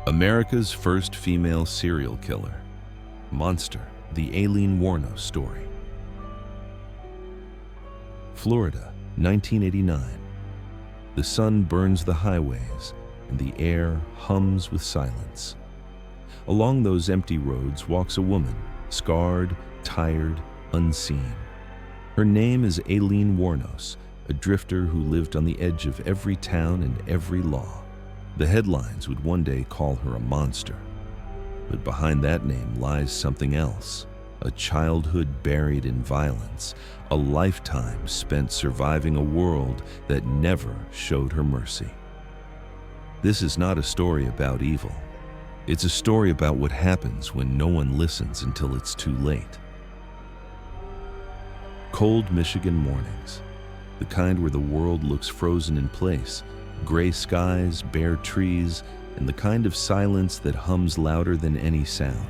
America's first female serial killer. Monster, the Aileen Wuornos Story. Florida, 1989. The sun burns the highways, and the air hums with silence. Along those empty roads walks a woman, scarred, tired, unseen. Her name is Aileen Wuornos, a drifter who lived on the edge of every town and every law. The headlines would one day call her a monster. But behind that name lies something else. A childhood buried in violence, a lifetime spent surviving a world that never showed her mercy. This is not a story about evil. It's a story about what happens when no one listens until it's too late. Cold Michigan mornings, the kind where the world looks frozen in place, gray skies, bare trees, and the kind of silence that hums louder than any sound.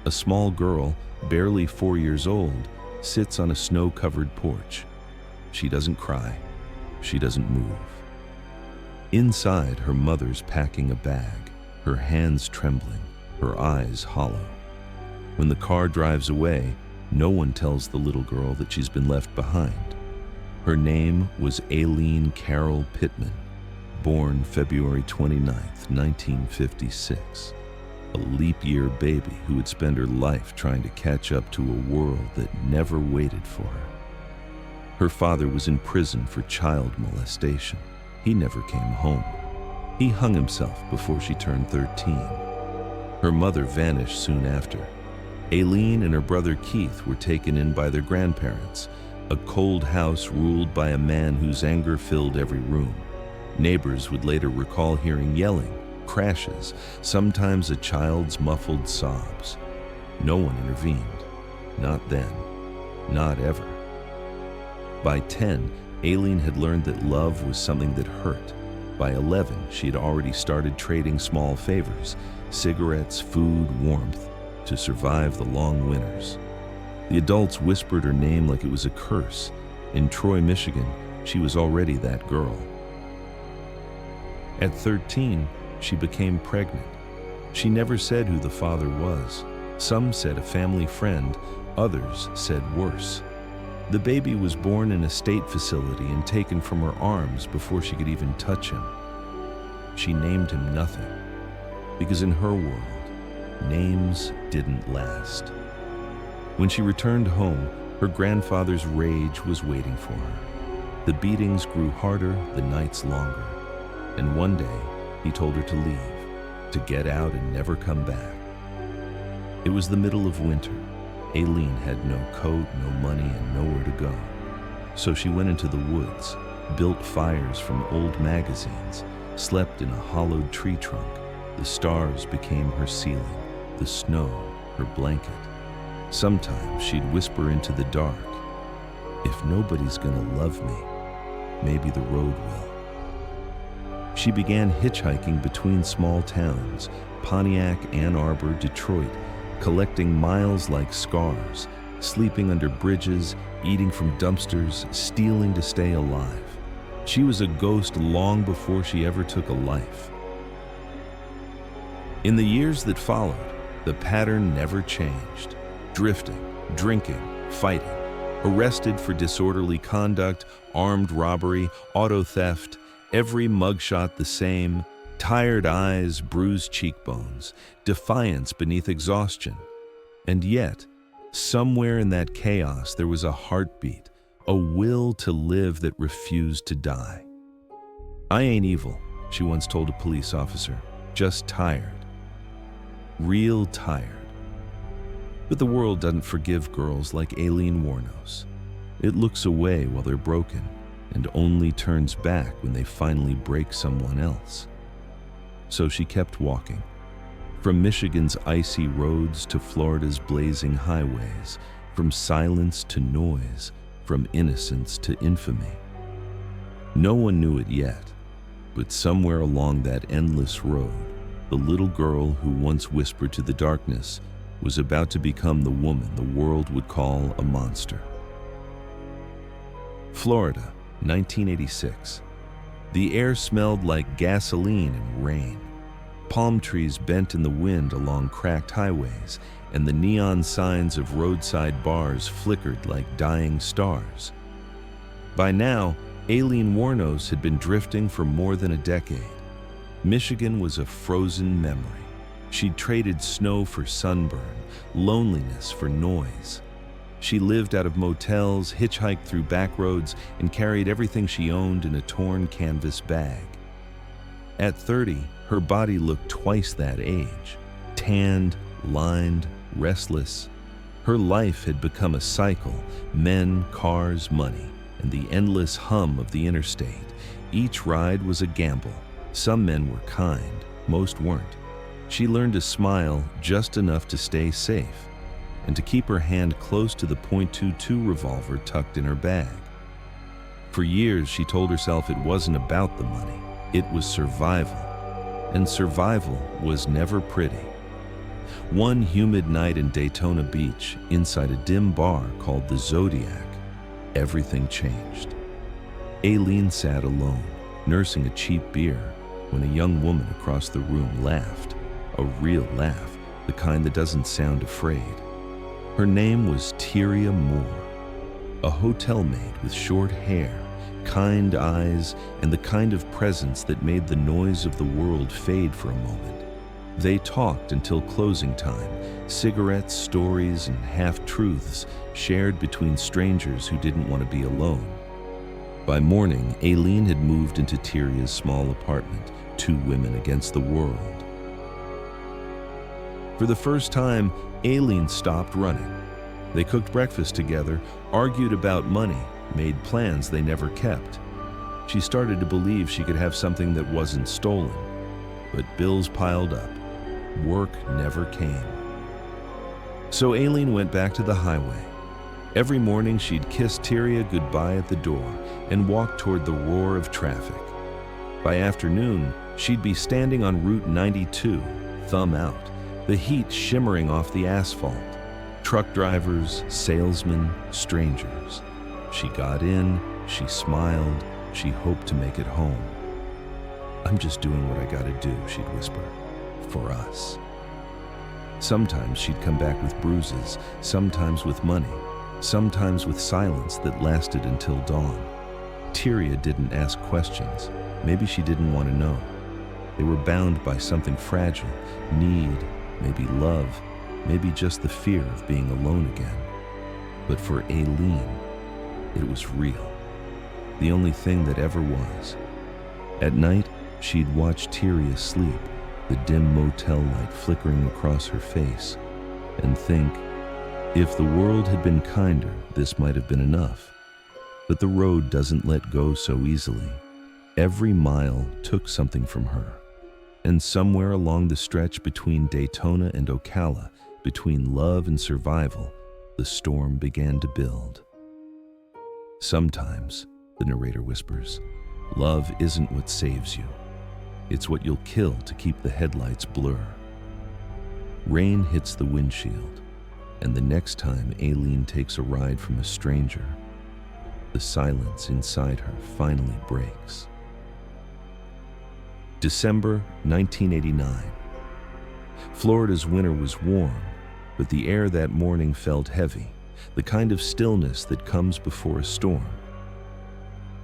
A small girl, barely 4 years old, sits on a snow-covered porch. She doesn't cry. She doesn't move. Inside, her mother's packing a bag, her hands trembling, her eyes hollow. When the car drives away, no one tells the little girl that she's been left behind. Her name was Aileen Carol Pittman, born February 29, 1956. A leap-year baby who would spend her life trying to catch up to a world that never waited for her. Her father was in prison for child molestation. He never came home. He hung himself before she turned 13. Her mother vanished soon after. Aileen and her brother Keith were taken in by their grandparents, a cold house ruled by a man whose anger filled every room. Neighbors would later recall hearing yelling, crashes, sometimes a child's muffled sobs. No one intervened. Not then. Not ever. By 10, Aileen had learned that love was something that hurt. By 11, she had already started trading small favors, cigarettes, food, warmth, to survive the long winters. The adults whispered her name like it was a curse. In Troy, Michigan, she was already that girl. At 13, she became pregnant. She never said who the father was. Some said a family friend, others said worse. The baby was born in a state facility and taken from her arms before she could even touch him. She named him nothing, because in her world, names didn't last. When she returned home, her grandfather's rage was waiting for her. The beatings grew harder, the nights longer. And one day, he told her to leave, to get out and never come back. It was the middle of winter. Aileen had no coat, no money, and nowhere to go. So she went into the woods, built fires from old magazines, slept in a hollowed tree trunk. The stars became her ceiling, the snow her blanket. Sometimes she'd whisper into the dark, "If nobody's gonna love me, maybe the road will." She began hitchhiking between small towns, Pontiac, Ann Arbor, Detroit, collecting miles like scars, sleeping under bridges, eating from dumpsters, stealing to stay alive. She was a ghost long before she ever took a life. In the years that followed, the pattern never changed. Drifting, drinking, fighting, arrested for disorderly conduct, armed robbery, auto theft, every mugshot the same, tired eyes, bruised cheekbones, defiance beneath exhaustion. And yet, somewhere in that chaos there was a heartbeat, a will to live that refused to die. "I ain't evil," she once told a police officer, "just tired. Real tired." But the world doesn't forgive girls like Aileen Wuornos. It looks away while they're broken, and only turns back when they finally break someone else. So she kept walking. From Michigan's icy roads to Florida's blazing highways, from silence to noise, from innocence to infamy. No one knew it yet, but somewhere along that endless road, the little girl who once whispered to the darkness was about to become the woman the world would call a monster. Florida, 1986. The air smelled like gasoline and rain. Palm trees bent in the wind along cracked highways, and the neon signs of roadside bars flickered like dying stars. By now, Aileen Wuornos had been drifting for more than a decade. Michigan was a frozen memory. She'd traded snow for sunburn, loneliness for noise. She lived out of motels, hitchhiked through back roads, and carried everything she owned in a torn canvas bag. At 30, her body looked twice that age, tanned, lined, restless. Her life had become a cycle: men, cars, money, and the endless hum of the interstate. Each ride was a gamble. Some men were kind, most weren't. She learned to smile just enough to stay safe, and to keep her hand close to the .22 revolver tucked in her bag. For years, she told herself it wasn't about the money, it was survival. And survival was never pretty. One humid night in Daytona Beach, inside a dim bar called the Zodiac, everything changed. Aileen sat alone, nursing a cheap beer, when a young woman across the room laughed. A real laugh, the kind that doesn't sound afraid. Her name was Tyria Moore, a hotel maid with short hair, kind eyes, and the kind of presence that made the noise of the world fade for a moment. They talked until closing time, cigarettes, stories, and half-truths shared between strangers who didn't want to be alone. By morning, Aileen had moved into Tyria's small apartment, 2 women against the world. For the first time, Aileen stopped running. They cooked breakfast together, argued about money, made plans they never kept. She started to believe she could have something that wasn't stolen. But bills piled up. Work never came. So Aileen went back to the highway. Every morning she'd kiss Tyria goodbye at the door and walk toward the roar of traffic. By afternoon, she'd be standing on Route 92, thumb out, the heat shimmering off the asphalt. Truck drivers, salesmen, strangers. She got in, she smiled, she hoped to make it home. "I'm just doing what I gotta do," she'd whisper, "for us." Sometimes she'd come back with bruises, sometimes with money, sometimes with silence that lasted until dawn. Tyria didn't ask questions. Maybe she didn't want to know. They were bound by something fragile, need, maybe love, maybe just the fear of being alone again. But for Aileen, it was real. The only thing that ever was. At night, she'd watch Tyria sleep, the dim motel light flickering across her face, and think, if the world had been kinder, this might have been enough. But the road doesn't let go so easily. Every mile took something from her. And somewhere along the stretch between Daytona and Ocala, between love and survival, the storm began to build. "Sometimes," the narrator whispers, "love isn't what saves you. It's what you'll kill to keep the headlights blur." Rain hits the windshield, and the next time Aileen takes a ride from a stranger, the silence inside her finally breaks. December 1989. Florida's winter was warm, but the air that morning felt heavy, the kind of stillness that comes before a storm.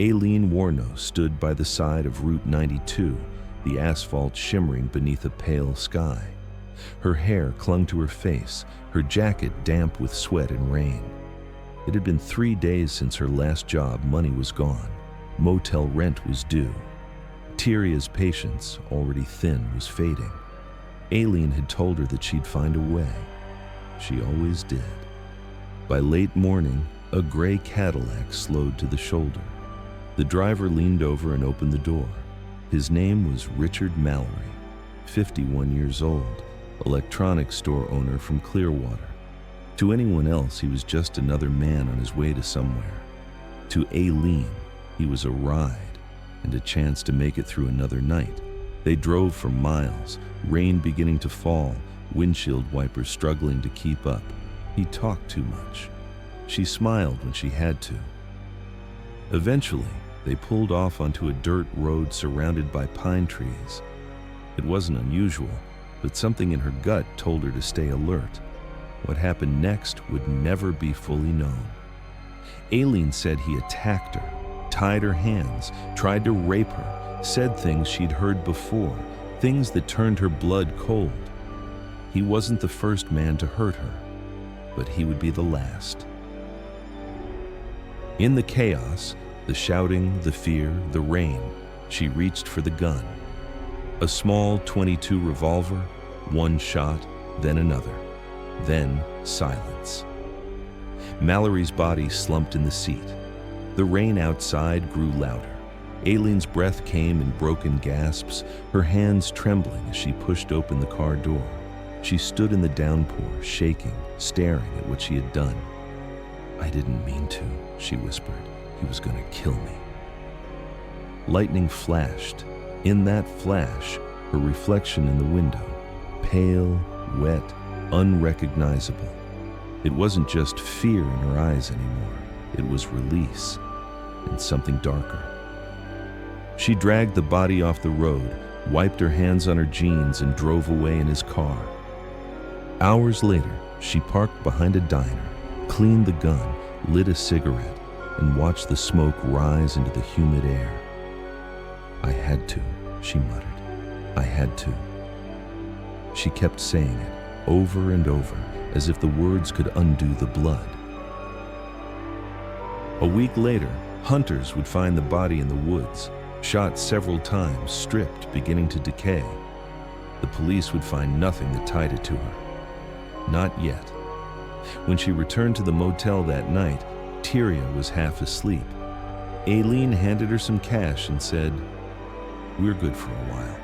Aileen Wuornos stood by the side of Route 92, the asphalt shimmering beneath a pale sky. Her hair clung to her face, her jacket damp with sweat and rain. It had been 3 days since her last job. Money was gone. Motel rent was due. Tyria's patience, already thin, was fading. Aileen had told her that she'd find a way. She always did. By late morning, a gray Cadillac slowed to the shoulder. The driver leaned over and opened the door. His name was Richard Mallory, 51 years old, electronics store owner from Clearwater. To anyone else, he was just another man on his way to somewhere. To Aileen, he was a ride and a chance to make it through another night. They drove for miles, rain beginning to fall, windshield wipers struggling to keep up. He talked too much. She smiled when she had to. Eventually, they pulled off onto a dirt road surrounded by pine trees. It wasn't unusual, but something in her gut told her to stay alert. What happened next would never be fully known. Aileen said he attacked her, tied her hands, tried to rape her, said things she'd heard before, things that turned her blood cold. He wasn't the first man to hurt her, but he would be the last. In the chaos, the shouting, the fear, the rain, she reached for the gun. A small .22 revolver, one shot, then another, then silence. Mallory's body slumped in the seat. The rain outside grew louder. Aileen's breath came in broken gasps, her hands trembling as she pushed open the car door. She stood in the downpour, shaking, staring at what she had done. "I didn't mean to," she whispered. "He was going to kill me." Lightning flashed. In that flash, her reflection in the window, pale, wet, unrecognizable. It wasn't just fear in her eyes anymore. It was release and something darker. She dragged the body off the road, wiped her hands on her jeans, and drove away in his car. Hours later, she parked behind a diner, cleaned the gun, lit a cigarette, and watched the smoke rise into the humid air. "I had to," she muttered. "I had to." She kept saying it over and over, as if the words could undo the blood. A week later, hunters would find the body in the woods, shot several times, stripped, beginning to decay. The police would find nothing that tied it to her. Not yet. When she returned to the motel that night, Tyria was half asleep. Aileen handed her some cash and said, "We're good for a while."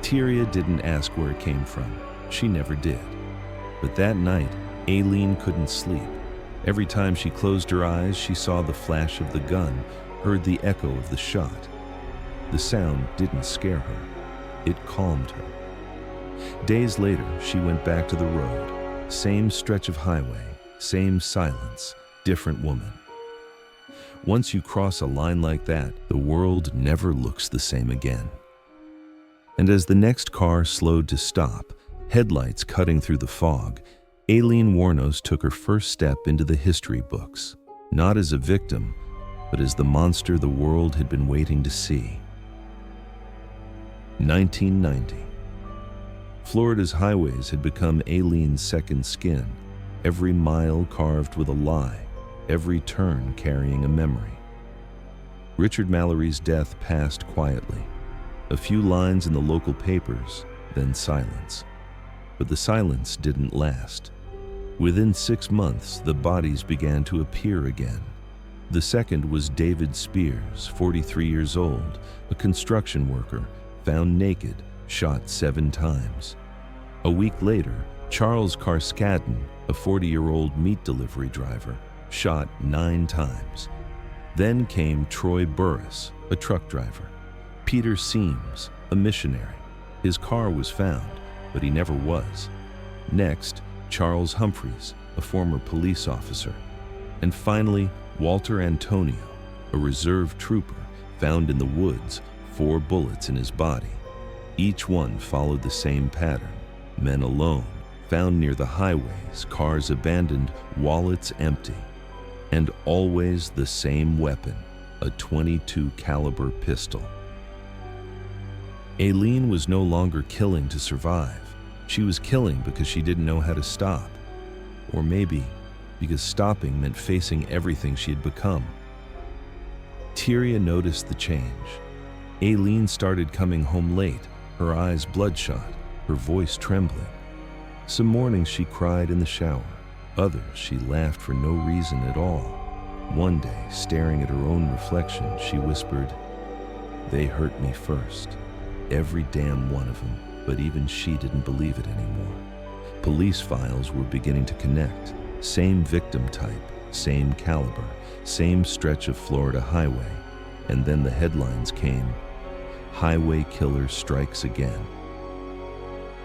Tyria didn't ask where it came from. She never did. But that night, Aileen couldn't sleep. Every time she closed her eyes, she saw the flash of the gun, heard the echo of the shot. The sound didn't scare her. It calmed her. Days later, she went back to the road. Same stretch of highway, same silence, different woman. Once you cross a line like that, the world never looks the same again. And as the next car slowed to stop, headlights cutting through the fog, Aileen Wuornos took her first step into the history books, not as a victim, but as the monster the world had been waiting to see. 1990. Florida's highways had become Aileen's second skin, every mile carved with a lie, every turn carrying a memory. Richard Mallory's death passed quietly. A few lines in the local papers, then silence. But the silence didn't last. Within 6 months, the bodies began to appear again. The second was David Spears, 43 years old, a construction worker, found naked, shot 7 times. A week later, Charles Carskadden, a 40-year-old meat delivery driver, shot 9 times. Then came Troy Burris, a truck driver. Peter Seams, a missionary. His car was found, but he never was. Next, Charles Humphreys, a former police officer. And finally, Walter Antonio, a reserve trooper, found in the woods, 4 bullets in his body. Each one followed the same pattern. Men alone, found near the highways, cars abandoned, wallets empty. And always the same weapon, a .22 caliber pistol. Aileen was no longer killing to survive. She was killing because she didn't know how to stop. Or maybe because stopping meant facing everything she had become. Tyria noticed the change. Aileen started coming home late, her eyes bloodshot, her voice trembling. Some mornings she cried in the shower. Others she laughed for no reason at all. One day, staring at her own reflection, she whispered, "They hurt me first. Every damn one of them," but even she didn't believe it anymore. Police files were beginning to connect. Same victim type, same caliber, same stretch of Florida highway. And then the headlines came, "Highway Killer Strikes Again."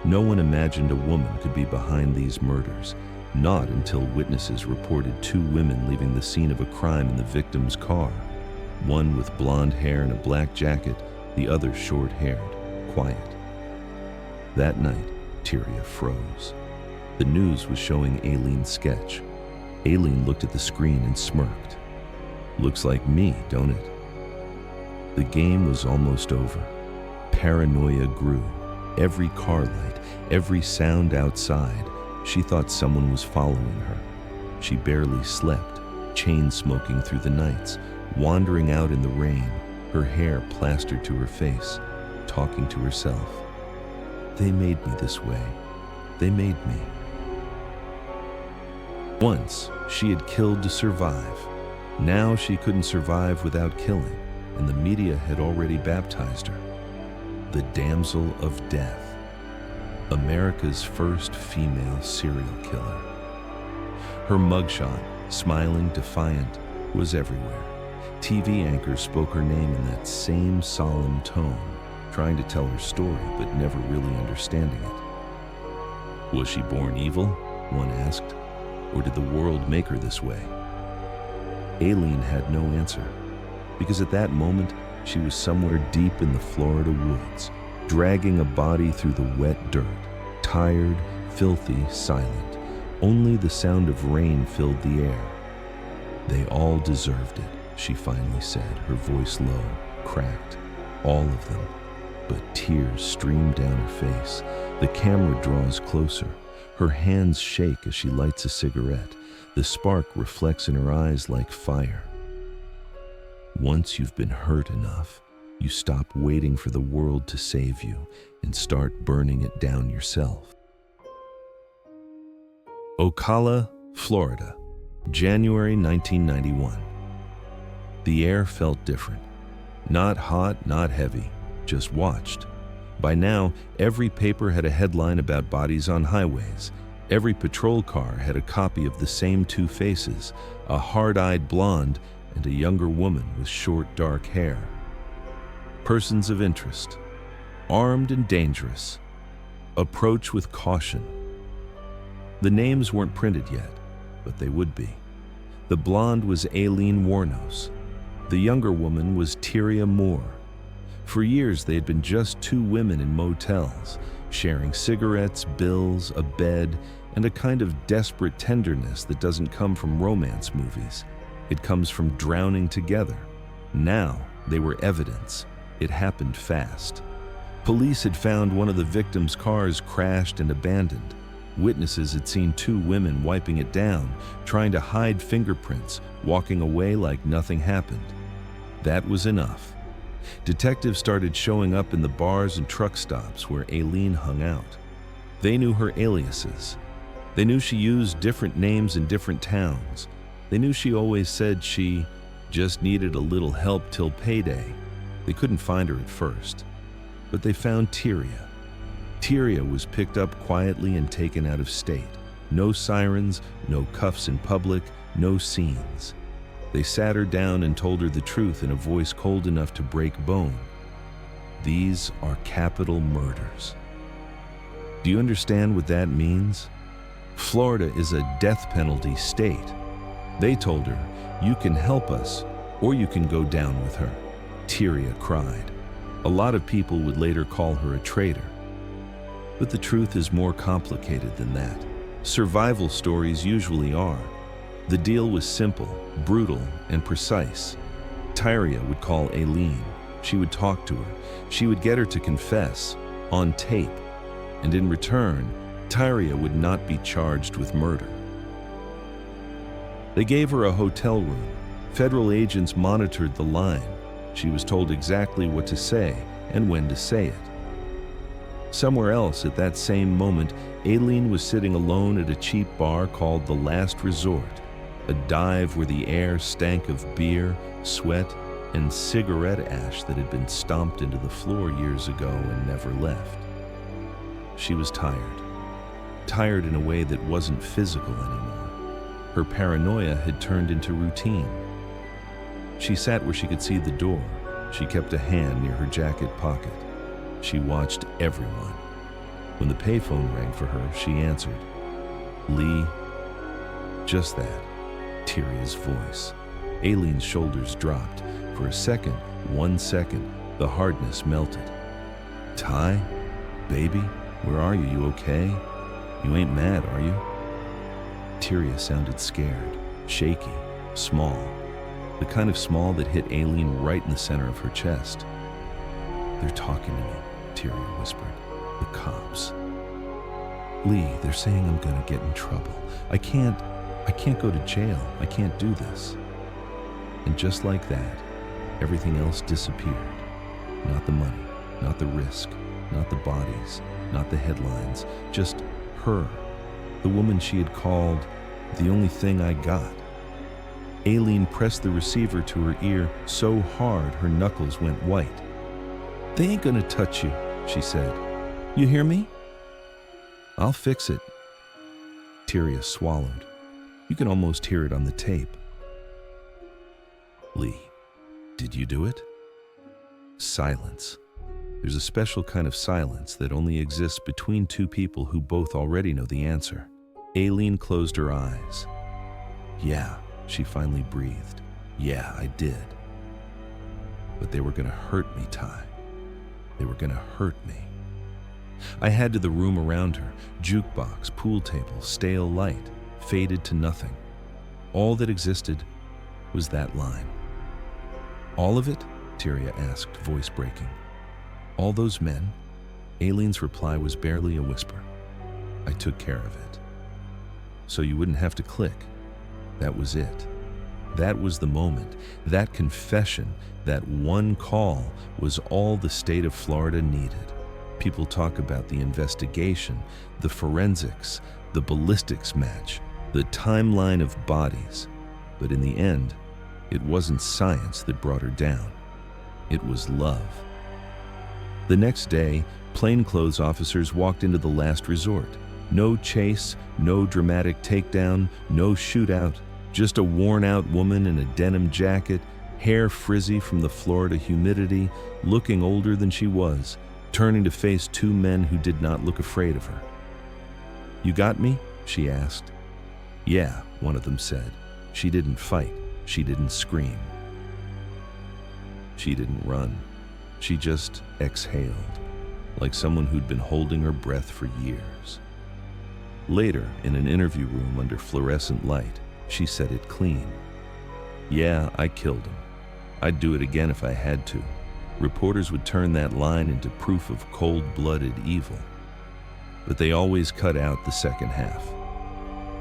No one imagined a woman could be behind these murders, not until witnesses reported 2 women leaving the scene of a crime in the victim's car. One with blonde hair and a black jacket, the other short-haired, quiet. That night, Tyria froze. The news was showing Aileen's sketch. Aileen looked at the screen and smirked. "Looks like me, don't it?" The game was almost over. Paranoia grew. Every car light, every sound outside, she thought someone was following her. She barely slept, chain smoking through the nights, wandering out in the rain, her hair plastered to her face, talking to herself. "They made me this way. They made me." Once, she had killed to survive. Now she couldn't survive without killing, and the media had already baptized her. The Damsel of Death, America's first female serial killer. Her mugshot, smiling, defiant, was everywhere. TV anchors spoke her name in that same solemn tone, trying to tell her story but never really understanding it. Was she born evil? One asked. Or did the world make her this way? Aileen had no answer, because at that moment, she was somewhere deep in the Florida woods, dragging a body through the wet dirt, tired, filthy, silent. Only the sound of rain filled the air. "They all deserved it," she finally said, her voice low, cracked. "All of them." But tears streamed down her face. The camera draws closer. Her hands shake as she lights a cigarette. The spark reflects in her eyes like fire. Once you've been hurt enough, you stop waiting for the world to save you and start burning it down yourself. Ocala, Florida, January 1991. The air felt different. Not hot, not heavy, just watched. By now, every paper had a headline about bodies on highways. Every patrol car had a copy of the same two faces, a hard-eyed blonde and a younger woman with short, dark hair. Persons of interest, armed and dangerous. Approach with caution. The names weren't printed yet, but they would be. The blonde was Aileen Wuornos. The younger woman was Tyria Moore. For years, they had been just two women in motels, sharing cigarettes, bills, a bed, and a kind of desperate tenderness that doesn't come from romance movies. It comes from drowning together. Now, they were evidence. It happened fast. Police had found one of the victims' cars crashed and abandoned. Witnesses had seen two women wiping it down, trying to hide fingerprints, walking away like nothing happened. That was enough. Detectives started showing up in the bars and truck stops where Aileen hung out. They knew her aliases. They knew she used different names in different towns. They knew she always said she just needed a little help till payday. They couldn't find her at first, but they found Tyria. Tyria was picked up quietly and taken out of state. No sirens, no cuffs in public, no scenes. They sat her down and told her the truth in a voice cold enough to break bone. These are capital murders. Do you understand what that means? Florida is a death penalty state. They told her, "You can help us, or you can go down with her." Tyria cried. A lot of people would later call her a traitor. But the truth is more complicated than that. Survival stories usually are. The deal was simple, brutal, and precise. Tyria would call Aileen. She would talk to her. She would get her to confess, on tape. And in return, Tyria would not be charged with murder. They gave her a hotel room. Federal agents monitored the line. She was told exactly what to say and when to say it. Somewhere else at that same moment, Aileen was sitting alone at a cheap bar called The Last Resort, a dive where the air stank of beer, sweat, and cigarette ash that had been stomped into the floor years ago and never left. She was tired. Tired in a way that wasn't physical anymore. Her paranoia had turned into routine. She sat where she could see the door. She kept a hand near her jacket pocket. She watched everyone. When the payphone rang for her, she answered. "Lee." Just that. Tyria's voice. Aileen's shoulders dropped. For a second, 1 second, the hardness melted. Ty? Baby? Where are you? You okay? You ain't mad, are you? Tyria sounded scared, shaky, small. The kind of small that hit Aileen right in the center of her chest. They're talking to me, Tyria whispered. The cops. Lee, they're saying I'm gonna get in trouble. I can't go to jail. I can't do this. And just like that, everything else disappeared. Not the money, not the risk, not the bodies, not the headlines, just her, the woman she had called the only thing I got. Aileen pressed the receiver to her ear so hard her knuckles went white. They ain't gonna touch you, she said. You hear me? I'll fix it. Tyria swallowed. You can almost hear it on the tape. Lee, did you do it? Silence. There's a special kind of silence that only exists between two people who both already know the answer. Aileen closed her eyes. Yeah, she finally breathed. Yeah, I did. But they were gonna hurt me, Ty. They were gonna hurt me. I had to the room around her, jukebox, pool table, stale light, faded to nothing. All that existed was that line. All of it? Tyria asked, voice breaking. All those men? Aileen's reply was barely a whisper. I took care of it. So you wouldn't have to click. That was it. That was the moment. That confession, that one call was all the state of Florida needed. People talk about the investigation, the forensics, the ballistics match, the timeline of bodies. But in the end, it wasn't science that brought her down. It was love. The next day, plainclothes officers walked into the last resort. No chase, no dramatic takedown, no shootout, just a worn-out woman in a denim jacket, hair frizzy from the Florida humidity, looking older than she was, turning to face two men who did not look afraid of her. You got me? She asked. Yeah, one of them said. She didn't fight. She didn't scream. She didn't run. She just exhaled, like someone who'd been holding her breath for years. Later, in an interview room under fluorescent light, she said it clean. Yeah, I killed him. I'd do it again if I had to. Reporters would turn that line into proof of cold-blooded evil. But they always cut out the second half.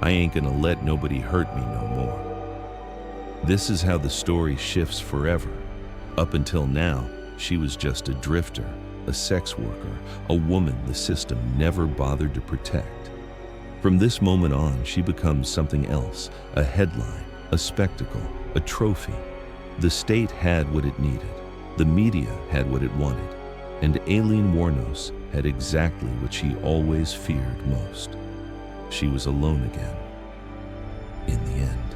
I ain't gonna let nobody hurt me no more. This is how the story shifts forever. Up until now, she was just a drifter, a sex worker, a woman the system never bothered to protect. From this moment on, she becomes something else, a headline, a spectacle, a trophy. The state had what it needed. The media had what it wanted. And Aileen Wuornos had exactly what she always feared most. She was alone again. In the end,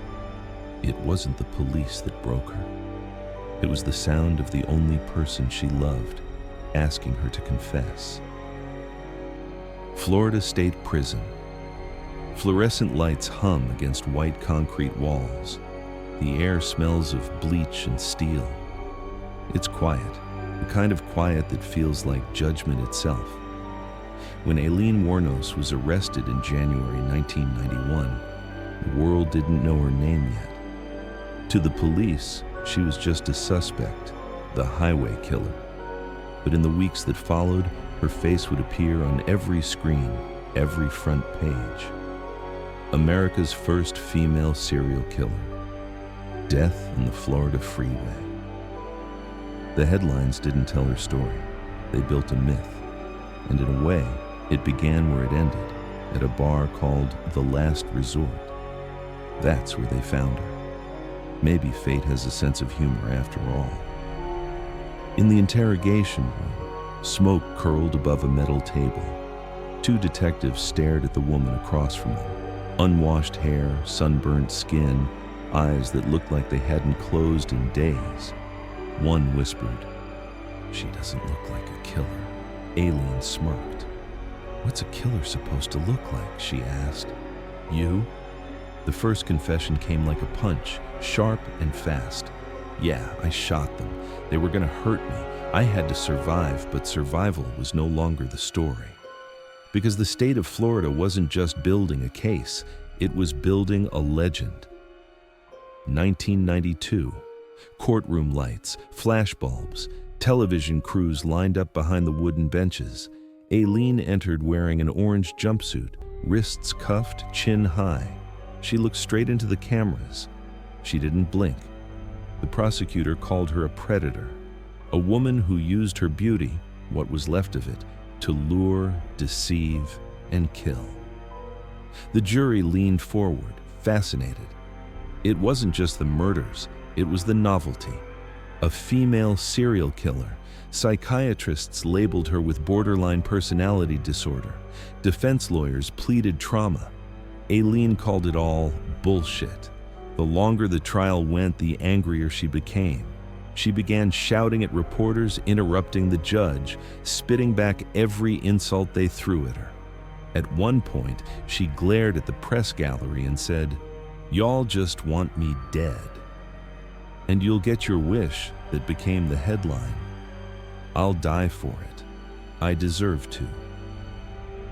it wasn't the police that broke her. It was the sound of the only person she loved asking her to confess. Florida State Prison. Fluorescent lights hum against white concrete walls. The air smells of bleach and steel. It's quiet, the kind of quiet that feels like judgment itself. When Aileen Wuornos was arrested in January 1991, the world didn't know her name yet. To the police, she was just a suspect, the highway killer. But in the weeks that followed, her face would appear on every screen, every front page. America's first female serial killer. Death on the Florida freeway. The headlines didn't tell her story. They built a myth. And in a way, it began where it ended, at a bar called The Last Resort. That's where they found her. Maybe fate has a sense of humor after all. In the interrogation room, smoke curled above a metal table. Two detectives stared at the woman across from them. Unwashed hair, sunburnt skin, eyes that looked like they hadn't closed in days. One whispered, "She doesn't look like a killer." Aileen smirked. "What's a killer supposed to look like?" she asked. "You?" The first confession came like a punch, sharp and fast. "Yeah, I shot them. They were gonna hurt me. I had to survive, but survival was no longer the story. Because the state of Florida wasn't just building a case, it was building a legend. 1992. Courtroom lights, flashbulbs, television crews lined up behind the wooden benches. Aileen entered wearing an orange jumpsuit, wrists cuffed, chin high. She looked straight into the cameras. She didn't blink. The prosecutor called her a predator, a woman who used her beauty, what was left of it, to lure, deceive, and kill. The jury leaned forward, fascinated. It wasn't just the murders, it was the novelty. A female serial killer. Psychiatrists labeled her with borderline personality disorder. Defense lawyers pleaded trauma. Aileen called it all bullshit. The longer the trial went, the angrier she became. She began shouting at reporters, interrupting the judge, spitting back every insult they threw at her. At one point, she glared at the press gallery and said, "Y'all just want me dead." And you'll get your wish, that became the headline. I'll die for it. I deserve to.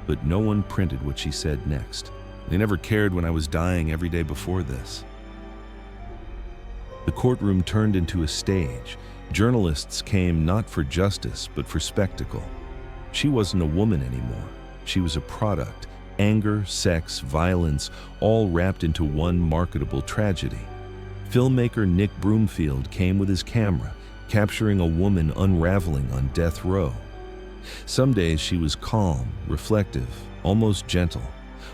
But no one printed what she said next. They never cared when I was dying every day before this. The courtroom turned into a stage. Journalists came not for justice, but for spectacle. She wasn't a woman anymore. She was a product. Anger, sex, violence, all wrapped into one marketable tragedy. Filmmaker Nick Broomfield came with his camera, capturing a woman unraveling on death row. Some days she was calm, reflective, almost gentle.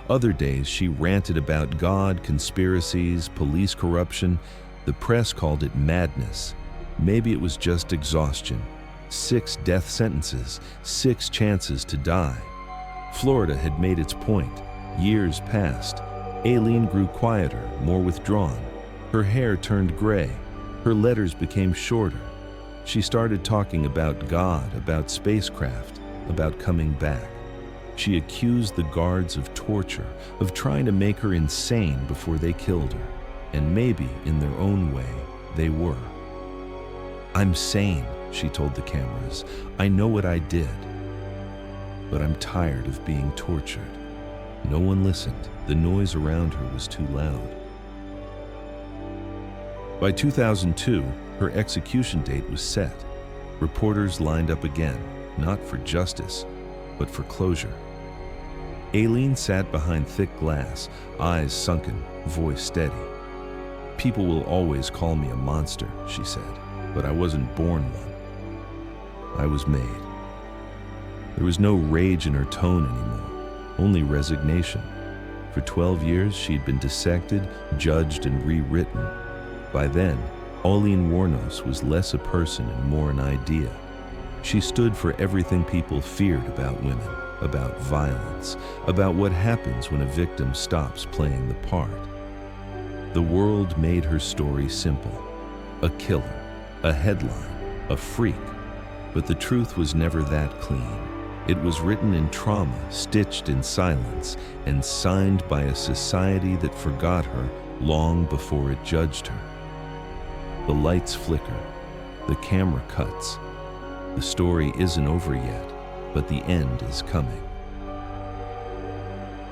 Other days she ranted about God, conspiracies, police corruption. The press called it madness. Maybe it was just exhaustion. 6 death sentences, 6 chances to die. Florida had made its point. Years passed. Aileen grew quieter, more withdrawn. Her hair turned gray. Her letters became shorter. She started talking about God, about spacecraft, about coming back. She accused the guards of torture, of trying to make her insane before they killed her. And maybe, in their own way, they were. "I'm sane," she told the cameras. "I know what I did. But I'm tired of being tortured." No one listened. The noise around her was too loud. By 2002, her execution date was set. Reporters lined up again, not for justice, but for closure. Aileen sat behind thick glass, eyes sunken, voice steady. "People will always call me a monster," she said, "but I wasn't born one. I was made." There was no rage in her tone anymore, only resignation. For 12 years, she'd been dissected, judged, and rewritten. By then, Aileen Wuornos was less a person and more an idea. She stood for everything people feared about women, about violence, about what happens when a victim stops playing the part. The world made her story simple. A killer, a headline, a freak. But the truth was never that clean. It was written in trauma, stitched in silence, and signed by a society that forgot her long before it judged her. The lights flicker. The camera cuts. The story isn't over yet, but the end is coming.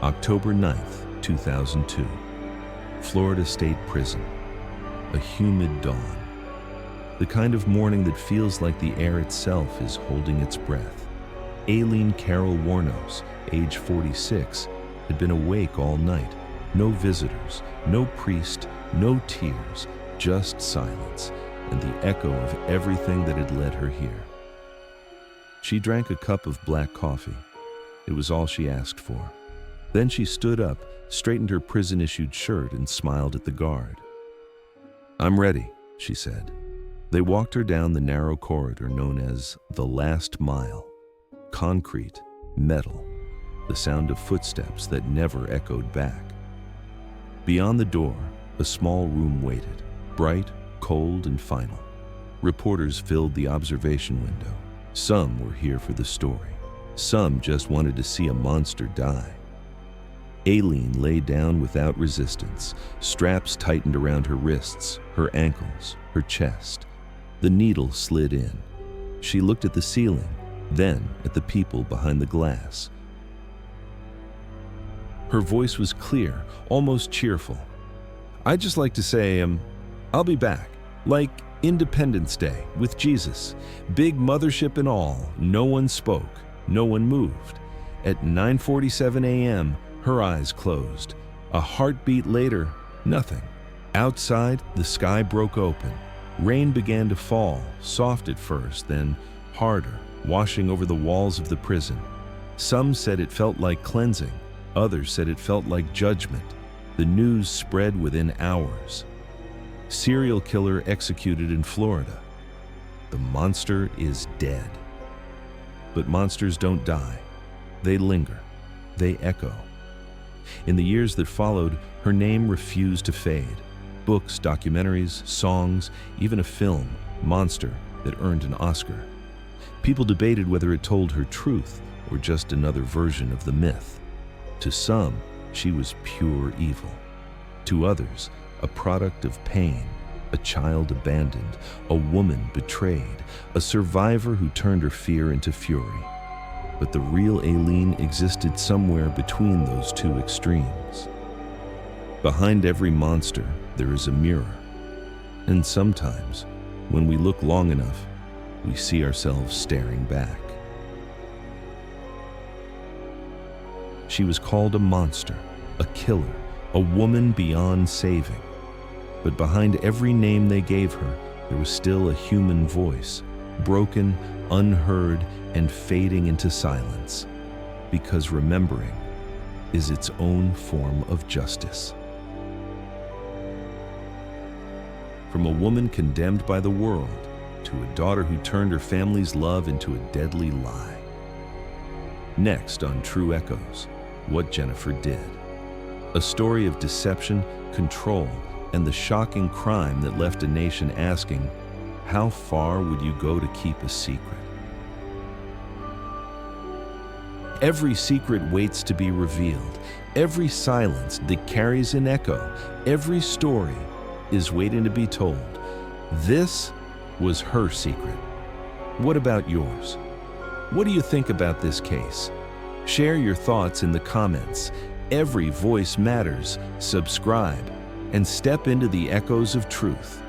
October 9th, 2002. Florida State Prison. A humid dawn. The kind of morning that feels like the air itself is holding its breath. Aileen Carol Wuornos, age 46, had been awake all night. No visitors, no priest, no tears, just silence and the echo of everything that had led her here. She drank a cup of black coffee. It was all she asked for. Then she stood up, straightened her prison-issued shirt, and smiled at the guard. "I'm ready," she said. They walked her down the narrow corridor known as the last mile. Concrete, metal, the sound of footsteps that never echoed back. Beyond the door, a small room waited, bright, cold, and final. Reporters filled the observation window. Some were here for the story. Some just wanted to see a monster die. Aileen lay down without resistance, straps tightened around her wrists, her ankles, her chest. The needle slid in. She looked at the ceiling, then at the people behind the glass. Her voice was clear, almost cheerful. "I'd just like to say, I'll be back. Like Independence Day with Jesus. Big mothership and all. No one spoke. No one moved. At 9:47 a.m., her eyes closed. A heartbeat later, nothing. Outside, the sky broke open. Rain began to fall, soft at first, then harder, washing over the walls of the prison. Some said it felt like cleansing. Others said it felt like judgment. The news spread within hours. Serial killer executed in Florida. The monster is dead. But monsters don't die. They linger. They echo. In the years that followed, her name refused to fade. Books, documentaries, songs, even a film, Monster, that earned an Oscar. People debated whether it told her truth or just another version of the myth. To some, she was pure evil. To others, a product of pain, a child abandoned, a woman betrayed, a survivor who turned her fear into fury. But the real Aileen existed somewhere between those two extremes. Behind every monster, there is a mirror. And sometimes, when we look long enough, we see ourselves staring back. She was called a monster, a killer, a woman beyond saving. But behind every name they gave her, there was still a human voice, broken, unheard, and fading into silence. Because remembering is its own form of justice. From a woman condemned by the world to a daughter who turned her family's love into a deadly lie. Next on True Echoes, What Jennifer Did. A story of deception, control, and the shocking crime that left a nation asking, how far would you go to keep a secret? Every secret waits to be revealed. Every silence that carries an echo, every story is waiting to be told. This was her secret. What about yours? What do you think about this case? Share your thoughts in the comments. Every voice matters. Subscribe and step into the echoes of truth.